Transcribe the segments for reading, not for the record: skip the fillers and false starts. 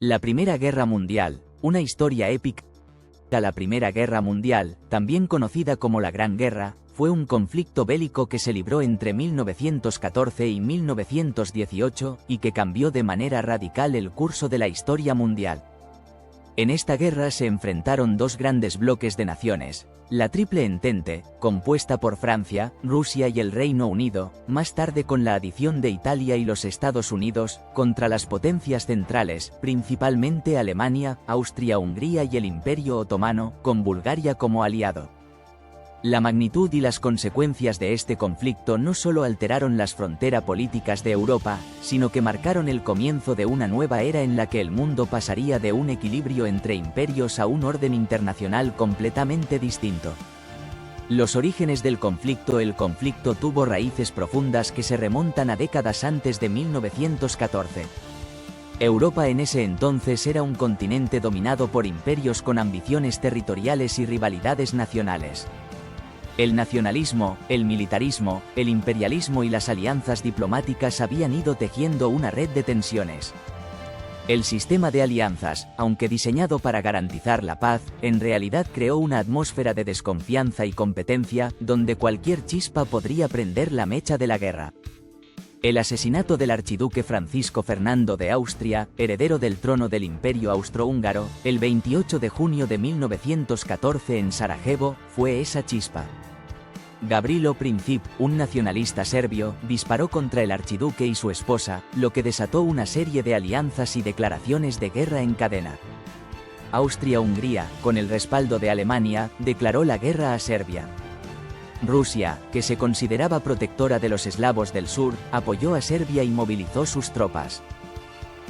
La Primera Guerra Mundial, una historia épica. La Primera Guerra Mundial, también conocida como la Gran Guerra, fue un conflicto bélico que se libró entre 1914 y 1918 y que cambió de manera radical el curso de la historia mundial. En esta guerra se enfrentaron dos grandes bloques de naciones, la Triple Entente, compuesta por Francia, Rusia y el Reino Unido, más tarde con la adición de Italia y los Estados Unidos, contra las potencias centrales, principalmente Alemania, Austria-Hungría y el Imperio Otomano, con Bulgaria como aliado. La magnitud y las consecuencias de este conflicto no solo alteraron las fronteras políticas de Europa, sino que marcaron el comienzo de una nueva era en la que el mundo pasaría de un equilibrio entre imperios a un orden internacional completamente distinto. Los orígenes del conflicto. El conflicto tuvo raíces profundas que se remontan a décadas antes de 1914. Europa en ese entonces era un continente dominado por imperios con ambiciones territoriales y rivalidades nacionales. El nacionalismo, el militarismo, el imperialismo y las alianzas diplomáticas habían ido tejiendo una red de tensiones. El sistema de alianzas, aunque diseñado para garantizar la paz, en realidad creó una atmósfera de desconfianza y competencia, donde cualquier chispa podría prender la mecha de la guerra. El asesinato del archiduque Francisco Fernando de Austria, heredero del trono del Imperio Austrohúngaro, el 28 de junio de 1914 en Sarajevo, fue esa chispa. Gavrilo Princip, un nacionalista serbio, disparó contra el archiduque y su esposa, lo que desató una serie de alianzas y declaraciones de guerra en cadena. Austria-Hungría, con el respaldo de Alemania, declaró la guerra a Serbia. Rusia, que se consideraba protectora de los eslavos del sur, apoyó a Serbia y movilizó sus tropas.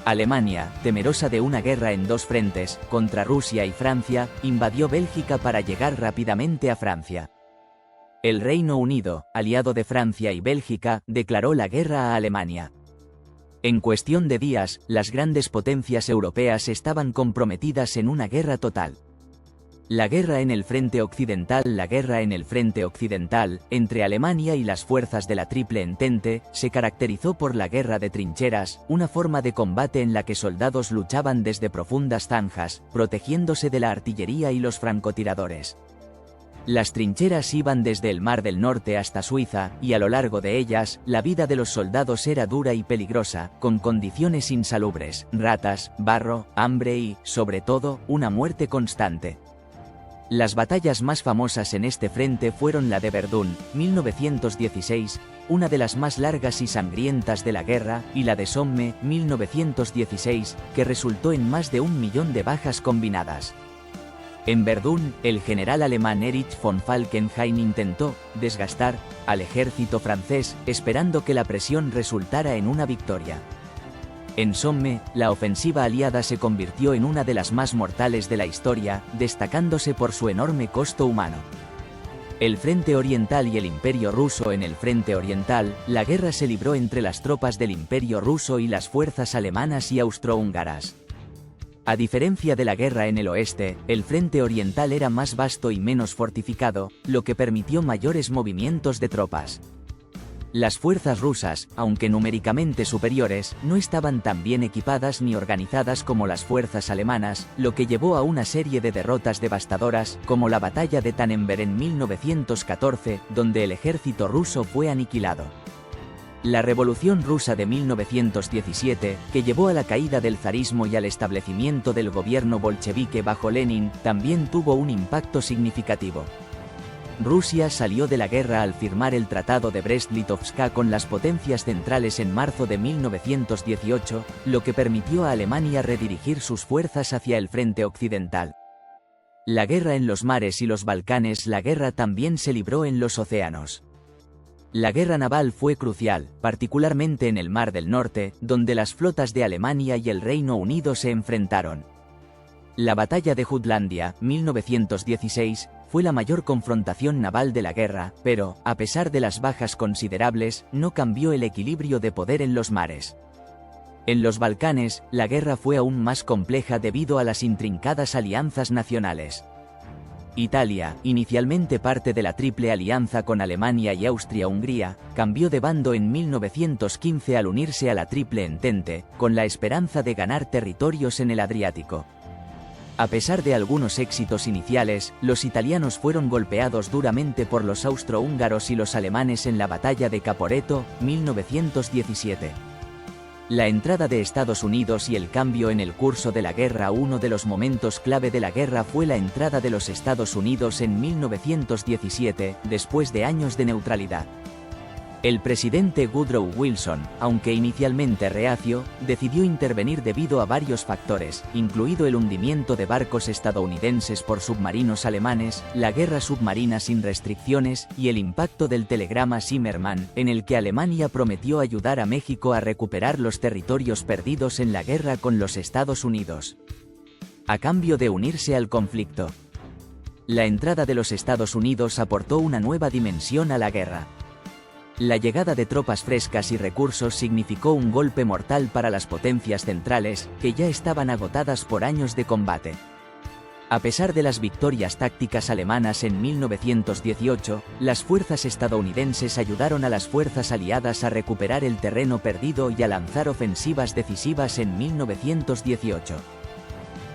Alemania, temerosa de una guerra en dos frentes, contra Rusia y Francia, invadió Bélgica para llegar rápidamente a Francia. El Reino Unido, aliado de Francia y Bélgica, declaró la guerra a Alemania. En cuestión de días, las grandes potencias europeas estaban comprometidas en una guerra total. La guerra en el frente occidental. La guerra en el frente occidental, entre Alemania y las fuerzas de la Triple Entente, se caracterizó por la guerra de trincheras, una forma de combate en la que soldados luchaban desde profundas zanjas, protegiéndose de la artillería y los francotiradores. Las trincheras iban desde el Mar del Norte hasta Suiza, y a lo largo de ellas, la vida de los soldados era dura y peligrosa, con condiciones insalubres, ratas, barro, hambre y, sobre todo, una muerte constante. Las batallas más famosas en este frente fueron la de Verdún, 1916, una de las más largas y sangrientas de la guerra, y la de Somme, 1916, que resultó en más de 1 millón de bajas combinadas. En Verdún, el general alemán Erich von Falkenhayn intentó desgastar al ejército francés, esperando que la presión resultara en una victoria. En Somme, la ofensiva aliada se convirtió en una de las más mortales de la historia, destacándose por su enorme costo humano. El Frente Oriental y el Imperio Ruso. En el Frente Oriental, la guerra se libró entre las tropas del Imperio Ruso y las fuerzas alemanas y austrohúngaras. A diferencia de la guerra en el oeste, el Frente Oriental era más vasto y menos fortificado, lo que permitió mayores movimientos de tropas. Las fuerzas rusas, aunque numéricamente superiores, no estaban tan bien equipadas ni organizadas como las fuerzas alemanas, lo que llevó a una serie de derrotas devastadoras, como la batalla de Tannenberg en 1914, donde el ejército ruso fue aniquilado. La Revolución Rusa de 1917, que llevó a la caída del zarismo y al establecimiento del gobierno bolchevique bajo Lenin, también tuvo un impacto significativo. Rusia salió de la guerra al firmar el Tratado de Brest-Litovsk con las potencias centrales en marzo de 1918, lo que permitió a Alemania redirigir sus fuerzas hacia el frente occidental. La guerra en los mares y los Balcanes. La guerra también se libró en los océanos. La guerra naval fue crucial, particularmente en el Mar del Norte, donde las flotas de Alemania y el Reino Unido se enfrentaron. La batalla de Jutlandia, 1916, fue la mayor confrontación naval de la guerra, pero, a pesar de las bajas considerables, no cambió el equilibrio de poder en los mares. En los Balcanes, la guerra fue aún más compleja debido a las intrincadas alianzas nacionales. Italia, inicialmente parte de la Triple Alianza con Alemania y Austria-Hungría, cambió de bando en 1915 al unirse a la Triple Entente, con la esperanza de ganar territorios en el Adriático. A pesar de algunos éxitos iniciales, los italianos fueron golpeados duramente por los austrohúngaros y los alemanes en la batalla de Caporetto, 1917. La entrada de Estados Unidos y el cambio en el curso de la guerra. Uno de los momentos clave de la guerra fue la entrada de los Estados Unidos en 1917, después de años de neutralidad. El presidente Woodrow Wilson, aunque inicialmente reacio, decidió intervenir debido a varios factores, incluido el hundimiento de barcos estadounidenses por submarinos alemanes, la guerra submarina sin restricciones y el impacto del telegrama Zimmermann, en el que Alemania prometió ayudar a México a recuperar los territorios perdidos en la guerra con los Estados Unidos, a cambio de unirse al conflicto. La entrada de los Estados Unidos aportó una nueva dimensión a la guerra. La llegada de tropas frescas y recursos significó un golpe mortal para las potencias centrales, que ya estaban agotadas por años de combate. A pesar de las victorias tácticas alemanas en 1918, las fuerzas estadounidenses ayudaron a las fuerzas aliadas a recuperar el terreno perdido y a lanzar ofensivas decisivas en 1918.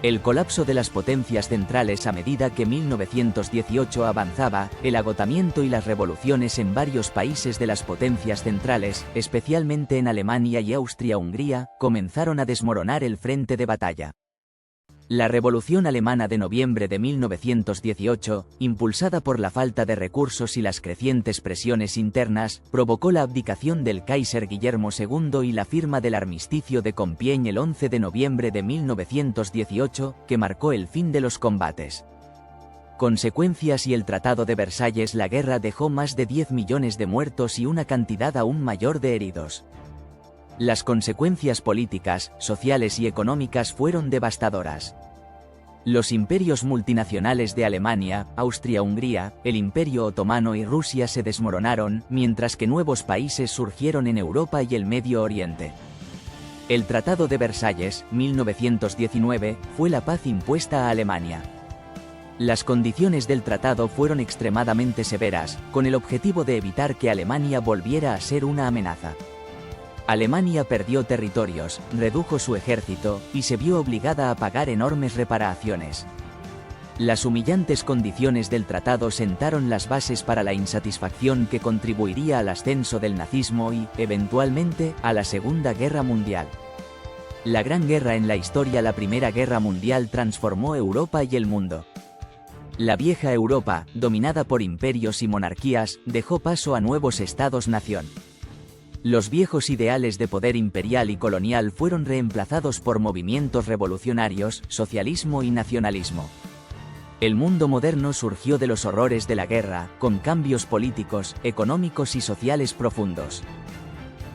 El colapso de las potencias centrales a medida que 1918 avanzaba, el agotamiento y las revoluciones en varios países de las potencias centrales, especialmente en Alemania y Austria-Hungría, comenzaron a desmoronar el frente de batalla. La Revolución Alemana de noviembre de 1918, impulsada por la falta de recursos y las crecientes presiones internas, provocó la abdicación del Kaiser Guillermo II y la firma del armisticio de Compiègne el 11 de noviembre de 1918, que marcó el fin de los combates. Consecuencias y el Tratado de Versalles. La guerra dejó más de 10 millones de muertos y una cantidad aún mayor de heridos. Las consecuencias políticas, sociales y económicas fueron devastadoras. Los imperios multinacionales de Alemania, Austria-Hungría, el Imperio Otomano y Rusia se desmoronaron, mientras que nuevos países surgieron en Europa y el Medio Oriente. El Tratado de Versalles, 1919, fue la paz impuesta a Alemania. Las condiciones del tratado fueron extremadamente severas, con el objetivo de evitar que Alemania volviera a ser una amenaza. Alemania perdió territorios, redujo su ejército, y se vio obligada a pagar enormes reparaciones. Las humillantes condiciones del tratado sentaron las bases para la insatisfacción que contribuiría al ascenso del nazismo y, eventualmente, a la Segunda Guerra Mundial. La Gran Guerra en la historia. La Primera Guerra Mundial transformó Europa y el mundo. La vieja Europa, dominada por imperios y monarquías, dejó paso a nuevos estados-nación. Los viejos ideales de poder imperial y colonial fueron reemplazados por movimientos revolucionarios, socialismo y nacionalismo. El mundo moderno surgió de los horrores de la guerra, con cambios políticos, económicos y sociales profundos.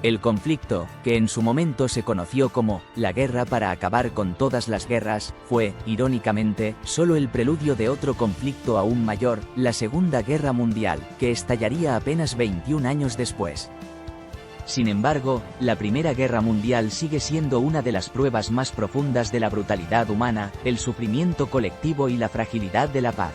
El conflicto, que en su momento se conoció como la guerra para acabar con todas las guerras, fue, irónicamente, solo el preludio de otro conflicto aún mayor, la Segunda Guerra Mundial, que estallaría apenas 21 años después. Sin embargo, la Primera Guerra Mundial sigue siendo una de las pruebas más profundas de la brutalidad humana, el sufrimiento colectivo y la fragilidad de la paz.